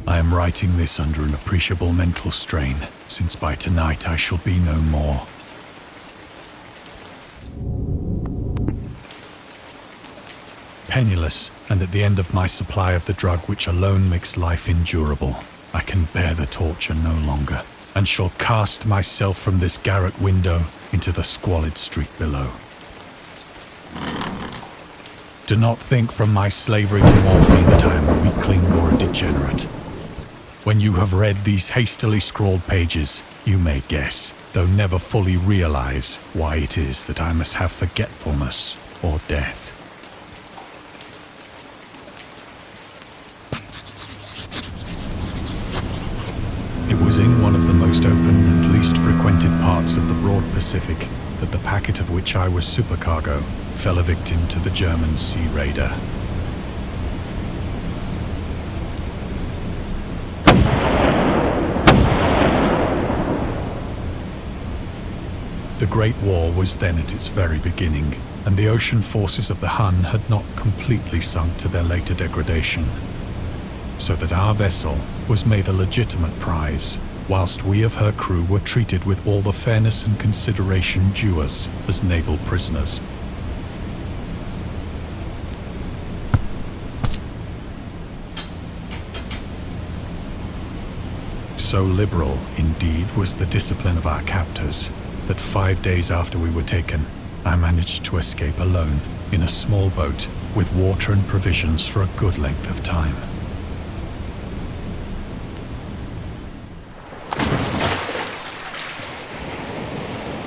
I am writing this under an appreciable mental strain, since by tonight I shall be no more. Penniless, and at the end of my supply of the drug which alone makes life endurable, I can bear the torture no longer, and shall cast myself from this garret window into the squalid street below. Do not think from my slavery to morphine that I am a weakling or a degenerate. When you have read these hastily scrawled pages, you may guess, though never fully realize, why it is that I must have forgetfulness or death. It was in one of the most open and least frequented parts of the broad Pacific that the packet of which I was supercargo fell a victim to the German sea raider. The Great War was then at its very beginning, and the ocean forces of the Hun had not completely sunk to their later degradation, so that our vessel was made a legitimate prize, whilst we of her crew were treated with all the fairness and consideration due us as naval prisoners. So liberal, indeed, was the discipline of our captors, that 5 days after we were taken, I managed to escape alone in a small boat with water and provisions for a good length of time.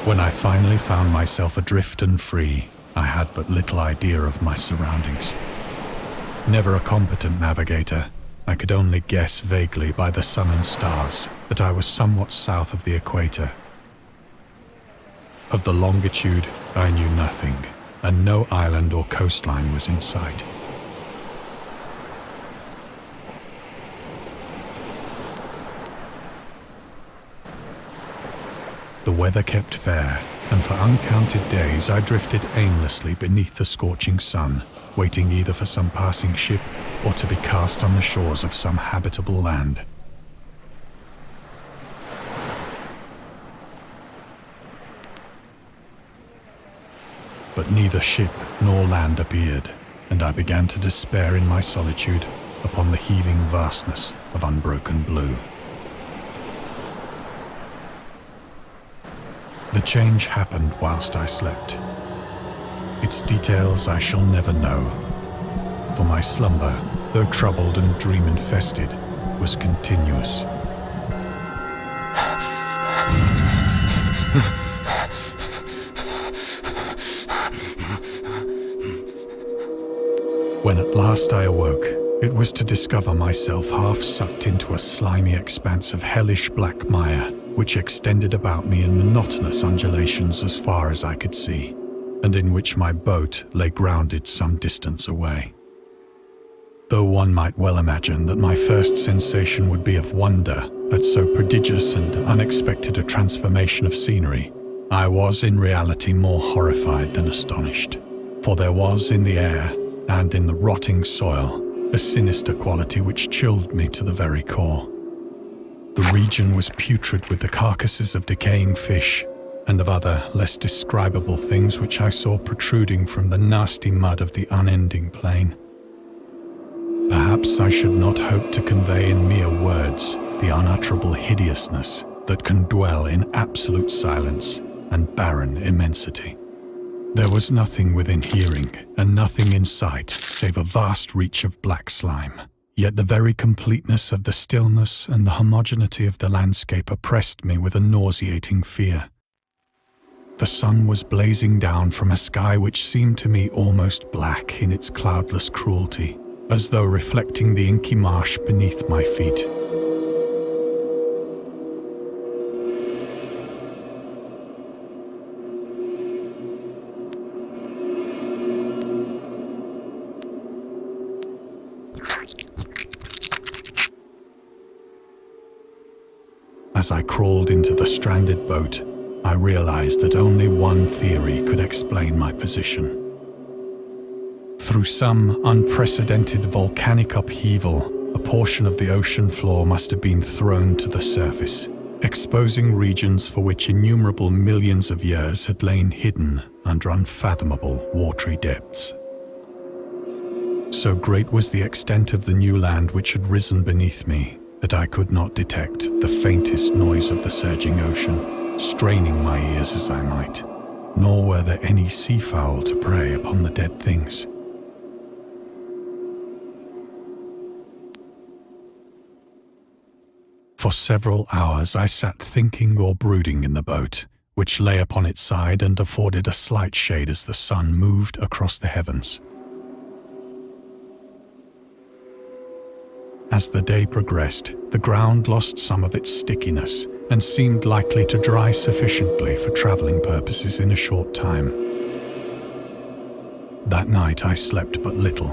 When I finally found myself adrift and free, I had but little idea of my surroundings. Never a competent navigator, I could only guess vaguely by the sun and stars that I was somewhat south of the equator. Of the longitude, I knew nothing, and no island or coastline was in sight. The weather kept fair, and for uncounted days I drifted aimlessly beneath the scorching sun, waiting either for some passing ship or to be cast on the shores of some habitable land. But neither ship nor land appeared, and I began to despair in my solitude upon the heaving vastness of unbroken blue. The change happened whilst I slept. Its details I shall never know, for my slumber, though troubled and dream-infested, was continuous. When at last I awoke, it was to discover myself half sucked into a slimy expanse of hellish black mire, which extended about me in monotonous undulations as far as I could see, and in which my boat lay grounded some distance away. Though one might well imagine that my first sensation would be of wonder at so prodigious and unexpected a transformation of scenery, I was in reality more horrified than astonished, for there was in the air and in the rotting soil a sinister quality which chilled me to the very core. The region was putrid with the carcasses of decaying fish and of other less describable things which I saw protruding from the nasty mud of the unending plain. Perhaps I should not hope to convey in mere words the unutterable hideousness that can dwell in absolute silence and barren immensity. There was nothing within hearing and nothing in sight save a vast reach of black slime. Yet the very completeness of the stillness and the homogeneity of the landscape oppressed me with a nauseating fear. The sun was blazing down from a sky which seemed to me almost black in its cloudless cruelty, as though reflecting the inky marsh beneath my feet. As I crawled into the stranded boat, I realized that only one theory could explain my position. Through some unprecedented volcanic upheaval, a portion of the ocean floor must have been thrown to the surface, exposing regions for which innumerable millions of years had lain hidden under unfathomable watery depths. So great was the extent of the new land which had risen beneath me that I could not detect the faintest noise of the surging ocean, straining my ears as I might, nor were there any seafowl to prey upon the dead things. For several hours I sat thinking or brooding in the boat, which lay upon its side and afforded a slight shade as the sun moved across the heavens. As the day progressed, the ground lost some of its stickiness and seemed likely to dry sufficiently for traveling purposes in a short time. That night I slept but little,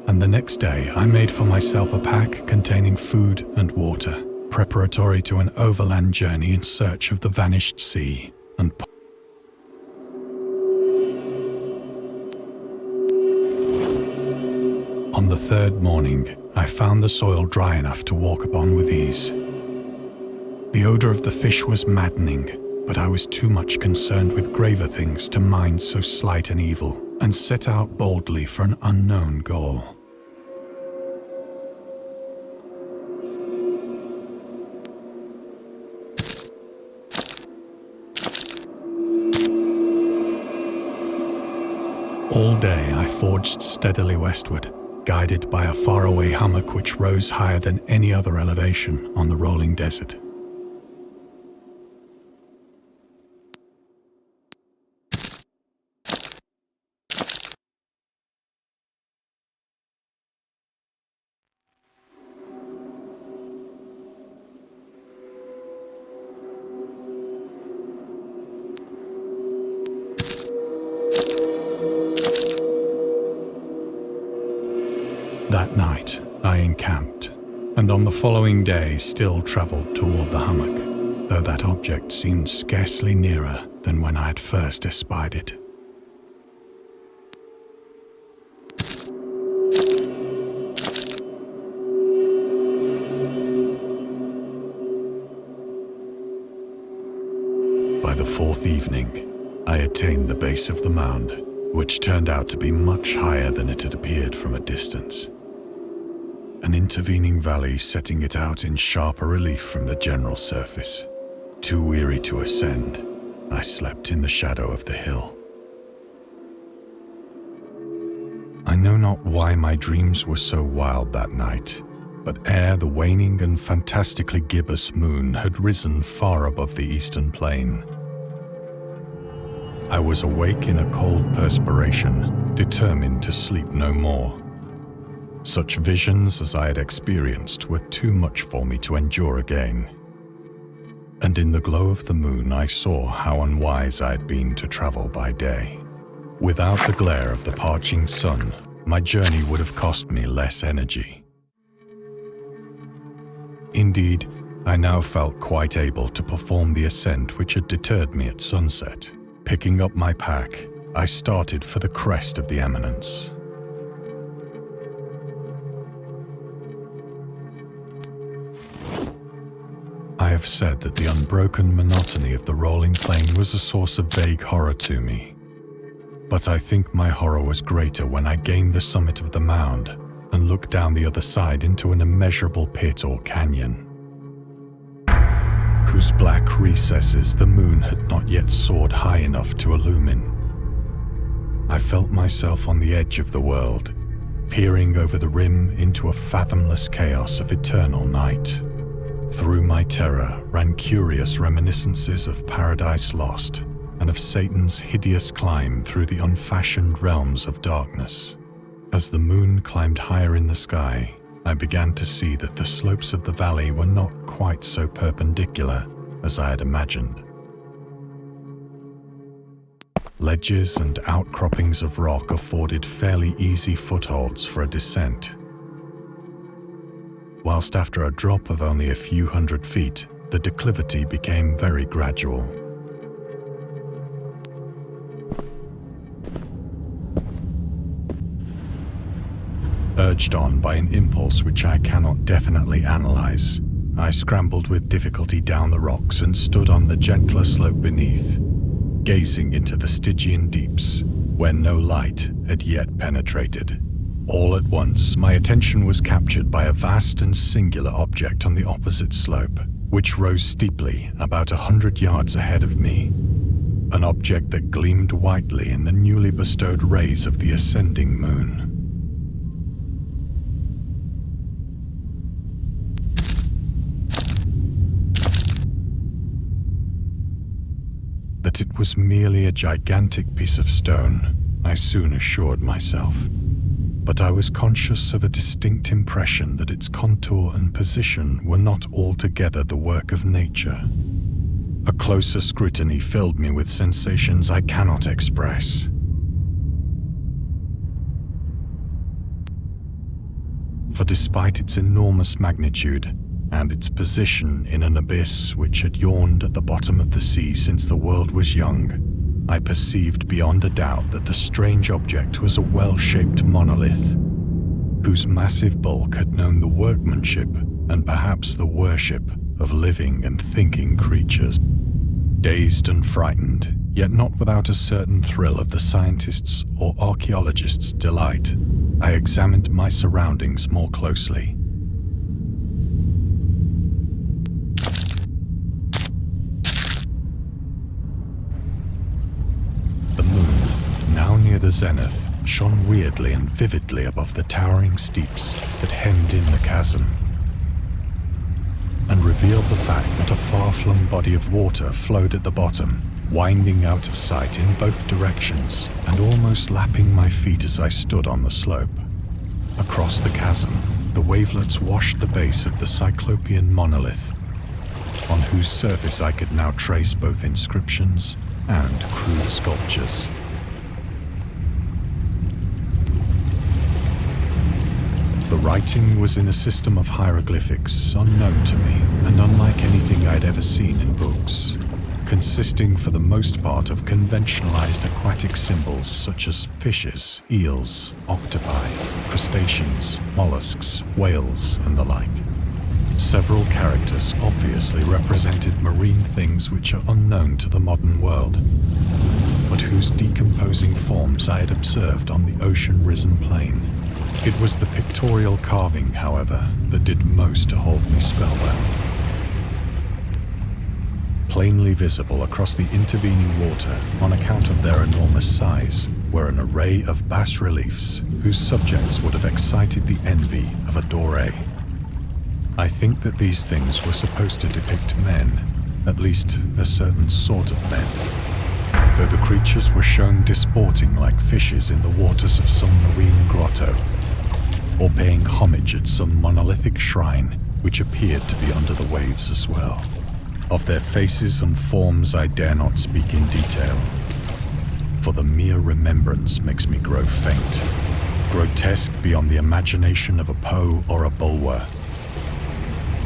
and the next day I made for myself a pack containing food and water, preparatory to an overland journey in search of the vanished sea and On the third morning, I found the soil dry enough to walk upon with ease. The odor of the fish was maddening, but I was too much concerned with graver things to mind so slight an evil, and set out boldly for an unknown goal. All day I forged steadily westward, guided by a faraway hummock which rose higher than any other elevation on the rolling desert. That night, I encamped, and on the following day still travelled toward the hummock, though that object seemed scarcely nearer than when I had first espied it. By the fourth evening, I attained the base of the mound, which turned out to be much higher than it had appeared from a distance. An intervening valley setting it out in sharper relief from the general surface. Too weary to ascend, I slept in the shadow of the hill. I know not why my dreams were so wild that night, but ere the waning and fantastically gibbous moon had risen far above the eastern plain, I was awake in a cold perspiration, determined to sleep no more. Such visions as I had experienced were too much for me to endure again. And in the glow of the moon I saw how unwise I had been to travel by day. Without the glare of the parching sun, my journey would have cost me less energy. Indeed, I now felt quite able to perform the ascent which had deterred me at sunset. Picking up my pack, I started for the crest of the eminence. I have said that the unbroken monotony of the rolling plain was a source of vague horror to me. But I think my horror was greater when I gained the summit of the mound and looked down the other side into an immeasurable pit or canyon, whose black recesses the moon had not yet soared high enough to illumine. I felt myself on the edge of the world, peering over the rim into a fathomless chaos of eternal night. Through my terror ran curious reminiscences of Paradise Lost and of Satan's hideous climb through the unfashioned realms of darkness. As the moon climbed higher in the sky, I began to see that the slopes of the valley were not quite so perpendicular as I had imagined. Ledges and outcroppings of rock afforded fairly easy footholds for a descent, whilst after a drop of only a few hundred feet, the declivity became very gradual. Urged on by an impulse which I cannot definitely analyze, I scrambled with difficulty down the rocks and stood on the gentler slope beneath, gazing into the Stygian deeps, where no light had yet penetrated. All at once, my attention was captured by a vast and singular object on the opposite slope, which rose steeply about 100 yards ahead of me. An object that gleamed whitely in the newly bestowed rays of the ascending moon. That it was merely a gigantic piece of stone, I soon assured myself. But I was conscious of a distinct impression that its contour and position were not altogether the work of nature. A closer scrutiny filled me with sensations I cannot express. For despite its enormous magnitude, and its position in an abyss which had yawned at the bottom of the sea since the world was young, I perceived beyond a doubt that the strange object was a well-shaped monolith, whose massive bulk had known the workmanship and perhaps the worship of living and thinking creatures. Dazed and frightened, yet not without a certain thrill of the scientist's or archaeologist's delight, I examined my surroundings more closely. The moon, now near the zenith, shone weirdly and vividly above the towering steeps that hemmed in the chasm, and revealed the fact that a far-flung body of water flowed at the bottom, winding out of sight in both directions and almost lapping my feet as I stood on the slope. Across the chasm, the wavelets washed the base of the cyclopean monolith, on whose surface I could now trace both inscriptions and crude sculptures. The writing was in a system of hieroglyphics unknown to me and unlike anything I'd ever seen in books, consisting for the most part of conventionalized aquatic symbols such as fishes, eels, octopi, crustaceans, mollusks, whales, and the like. Several characters obviously represented marine things which are unknown to the modern world, but whose decomposing forms I had observed on the ocean-risen plain. It was the pictorial carving, however, that did most to hold me spellbound. Plainly visible across the intervening water, on account of their enormous size, were an array of bas-reliefs whose subjects would have excited the envy of a Doré. I think that these things were supposed to depict men, at least a certain sort of men, though the creatures were shown disporting like fishes in the waters of some marine grotto, or paying homage at some monolithic shrine which appeared to be under the waves as well. Of their faces and forms I dare not speak in detail, for the mere remembrance makes me grow faint, grotesque beyond the imagination of a Poe or a Bulwer.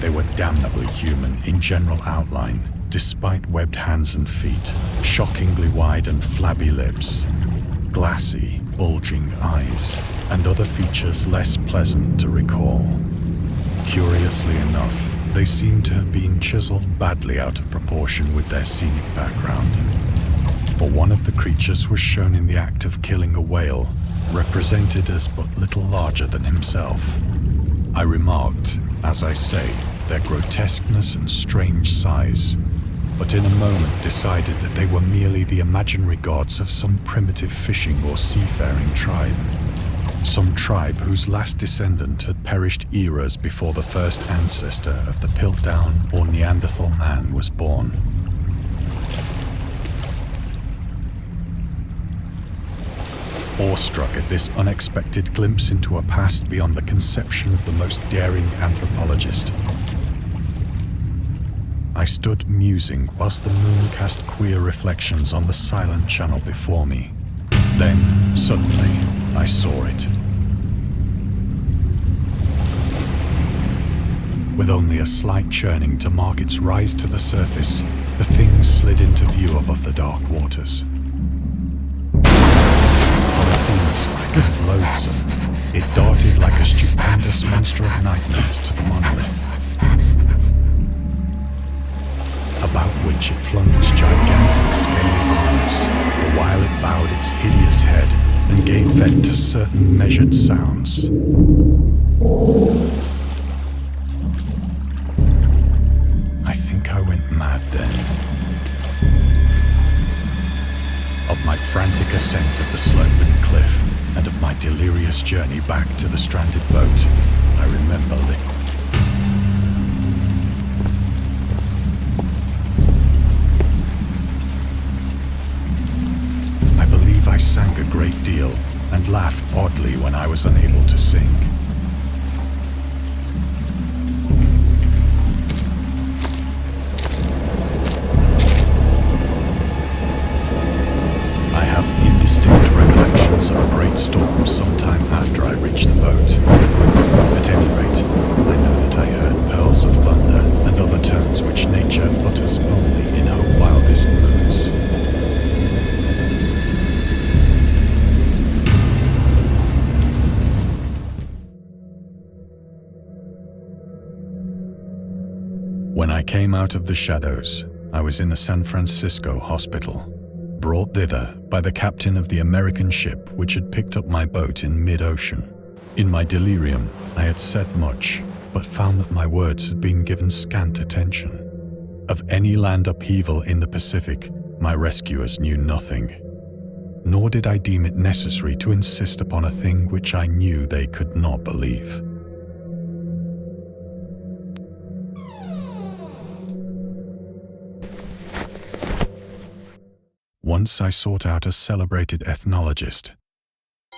They were damnably human in general outline, despite webbed hands and feet, shockingly wide and flabby lips, glassy, bulging eyes, and other features less pleasant to recall. Curiously enough, they seemed to have been chiseled badly out of proportion with their scenic background, for one of the creatures was shown in the act of killing a whale, represented as but little larger than himself. I remarked, as I say, their grotesqueness and strange size, but in a moment decided that they were merely the imaginary gods of some primitive fishing or seafaring tribe. Some tribe whose last descendant had perished eras before the first ancestor of the Piltdown or Neanderthal man was born. Awestruck at this unexpected glimpse into a past beyond the conception of the most daring anthropologist, I stood musing whilst the moon cast queer reflections on the silent channel before me. Then, suddenly, I saw it. With only a slight churning to mark its rise to the surface, the thing slid into view above the dark waters. Polyphemus-like and loathsome, It darted like a stupendous monster of nightmares to the monolith, about which it flung its gigantic scaly arms, the while it bowed its hideous head and gave vent to certain measured sounds. I think I went mad then. Of my frantic ascent of the sloping cliff, and of my delirious journey back to the stranded boat, I remember little. I believe I sang a great deal and laughed oddly when I was unable to sing. Indistinct recollections of a great storm sometime after I reached the boat. At any rate, I know that I heard pearls of thunder and other tones which nature utters only in her wildest moods. When I came out of the shadows, I was in a San Francisco hospital, brought thither by the captain of the American ship which had picked up my boat in mid-ocean. In my delirium, I had said much, but found that my words had been given scant attention. Of any land upheaval in the Pacific, my rescuers knew nothing. Nor did I deem it necessary to insist upon a thing which I knew they could not believe. Once I sought out a celebrated ethnologist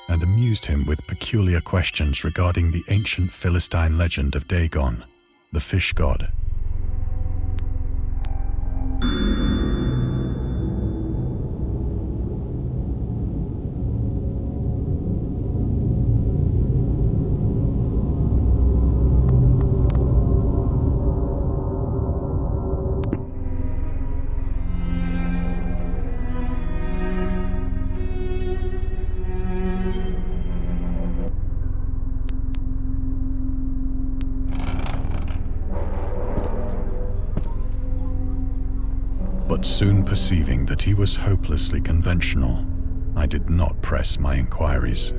and amused him with peculiar questions regarding the ancient Philistine legend of Dagon, the fish god. But soon perceiving that he was hopelessly conventional, I did not press my inquiries.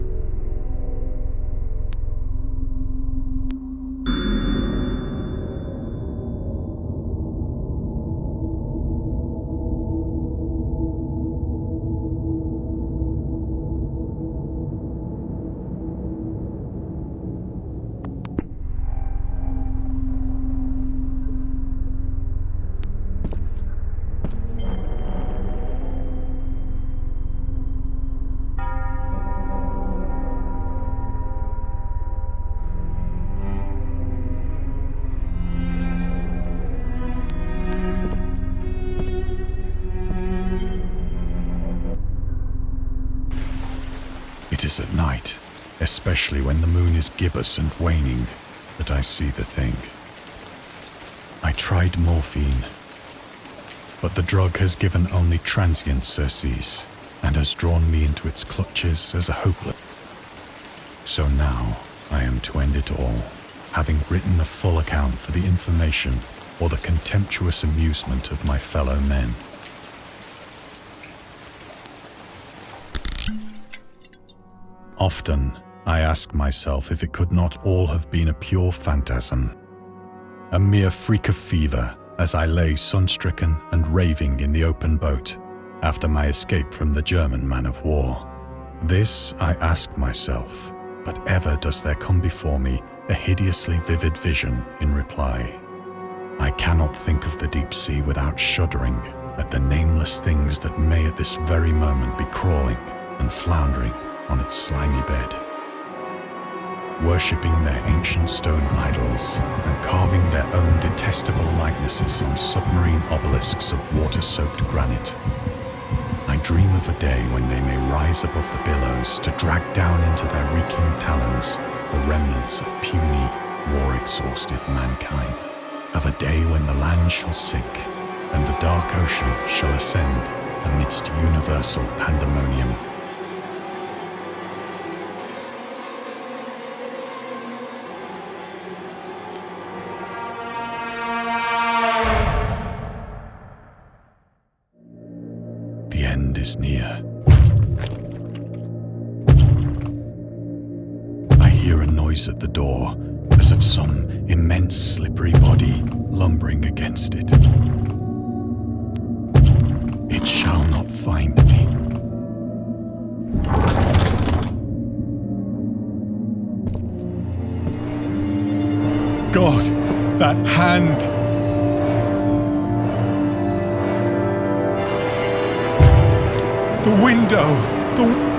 It is at night, especially when the moon is gibbous and waning, that I see the thing. I tried morphine, but the drug has given only transient surcease and has drawn me into its clutches as a hopeless. So now I am to end it all, having written a full account for the information or the contemptuous amusement of my fellow men. Often, I ask myself if it could not all have been a pure phantasm, a mere freak of fever as I lay sun-stricken and raving in the open boat after my escape from the German man-of-war. This I ask myself, but ever does there come before me a hideously vivid vision in reply. I cannot think of the deep sea without shuddering at the nameless things that may at this very moment be crawling and floundering on its slimy bed, worshipping their ancient stone idols and carving their own detestable likenesses on submarine obelisks of water-soaked granite. I dream of a day when they may rise above the billows to drag down into their reeking talons the remnants of puny, war-exhausted mankind. Of a day when the land shall sink and the dark ocean shall ascend amidst universal pandemonium. is near. I hear a noise at the door, as of some immense slippery body lumbering against it. It shall not find me. God, that hand! The window!